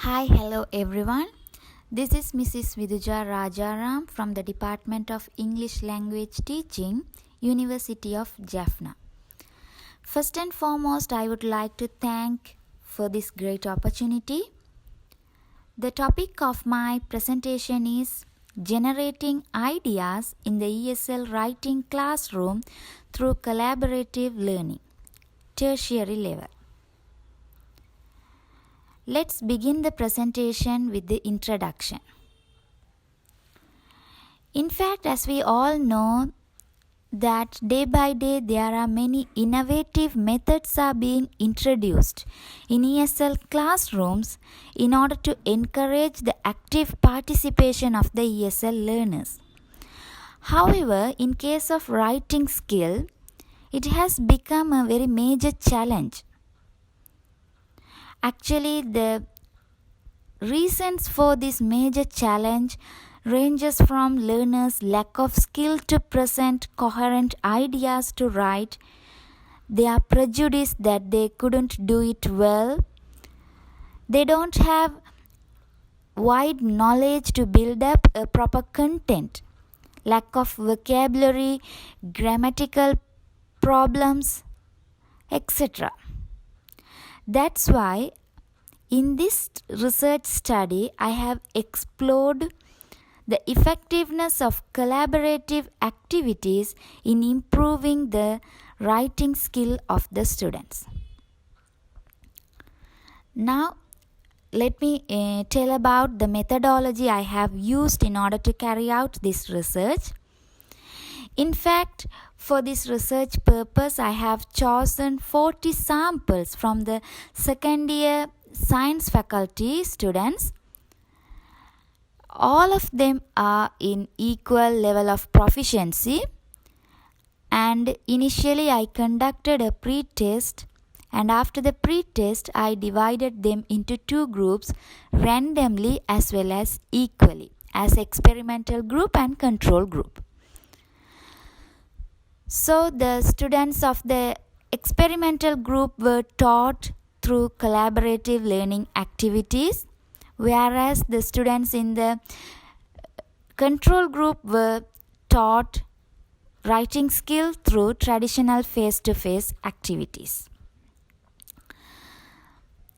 Hi, hello everyone. This is Mrs. Viduja Rajaram from the Department of English Language Teaching, University of Jaffna. First and foremost, I would like to thank for this great opportunity. The topic of my presentation is generating ideas in the ESL writing classroom through collaborative learning, tertiary level. Let's begin the presentation with the introduction. In fact, as we all know that day by day there are many innovative methods are being introduced in ESL classrooms in order to encourage the active participation of the ESL learners. However, in case of writing skill, it has become a very major challenge. Actually, the reasons for this major challenge ranges from learners' lack of skill to present coherent ideas to write, their prejudice that they couldn't do it well, they don't have wide knowledge to build up a proper content, lack of vocabulary, grammatical problems, etc. That's why in this research study, I have explored the effectiveness of collaborative activities in improving the writing skill of the students. Now, let me tell about the methodology I have used in order to carry out this research. In fact, for this research purpose, I have chosen 40 samples from the second year science faculty students. All of them are in equal level of proficiency, and initially I conducted a pre-test, and after the pre-test I divided them into two groups randomly as well as equally as experimental group and control group. So the students of the experimental group were taught through collaborative learning activities, whereas the students in the control group were taught writing skill through traditional face-to-face activities.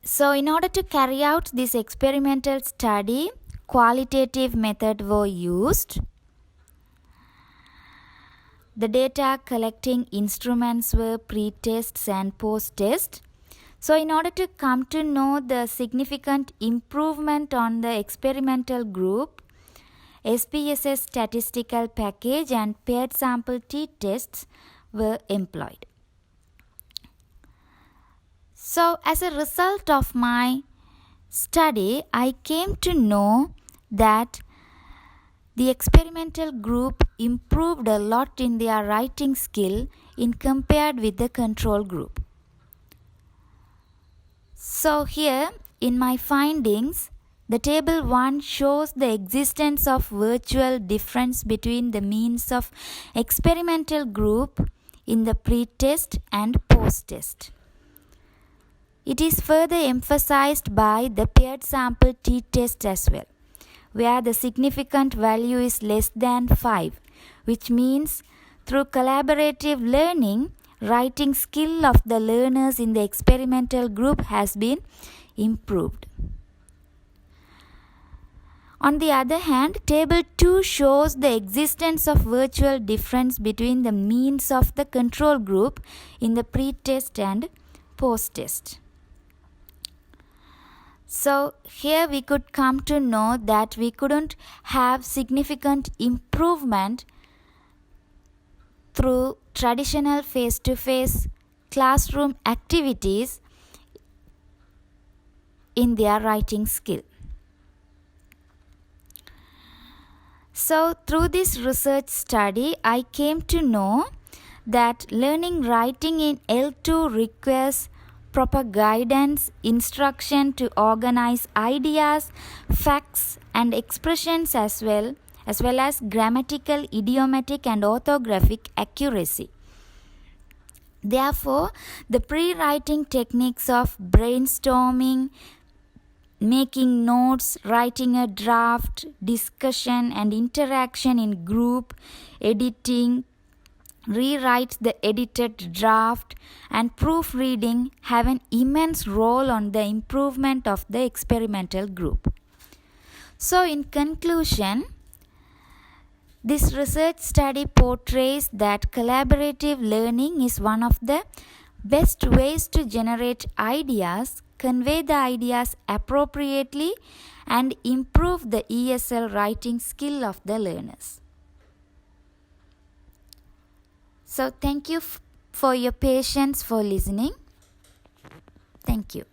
So in order to carry out this experimental study, qualitative methods were used. The data collecting instruments were pre-tests and post-test. So in order to come to know the significant improvement on the experimental group, SPSS statistical package and paired sample t-tests were employed. So as a result of my study, I came to know that the experimental group improved a lot in their writing skill in compared with the control group. So here in my findings, the table 1 shows the existence of virtual difference between the means of experimental group in the pre-test and post-test. It is further emphasized by the paired sample t-test as well, where the significant value is less than 5, which means through collaborative learning, writing skill of the learners in the experimental group has been improved. On the other hand, table 2 shows the existence of virtual difference between the means of the control group in the pre-test and post-test. So here we could come to know that we couldn't have significant improvement through traditional face-to-face classroom activities in their writing skill. So through this research study, I came to know that learning writing in L2 requires proper guidance, instruction to organize ideas, facts and expressions as well as grammatical, idiomatic and orthographic accuracy. Therefore, the pre-writing techniques of brainstorming, making notes, writing a draft, discussion and interaction in group, editing, rewrite the edited draft, and proofreading have an immense role on the improvement of the experimental group. So, in conclusion, this research study portrays that collaborative learning is one of the best ways to generate ideas, convey the ideas appropriately, and improve the ESL writing skill of the learners. So, thank you for your patience for listening. Thank you.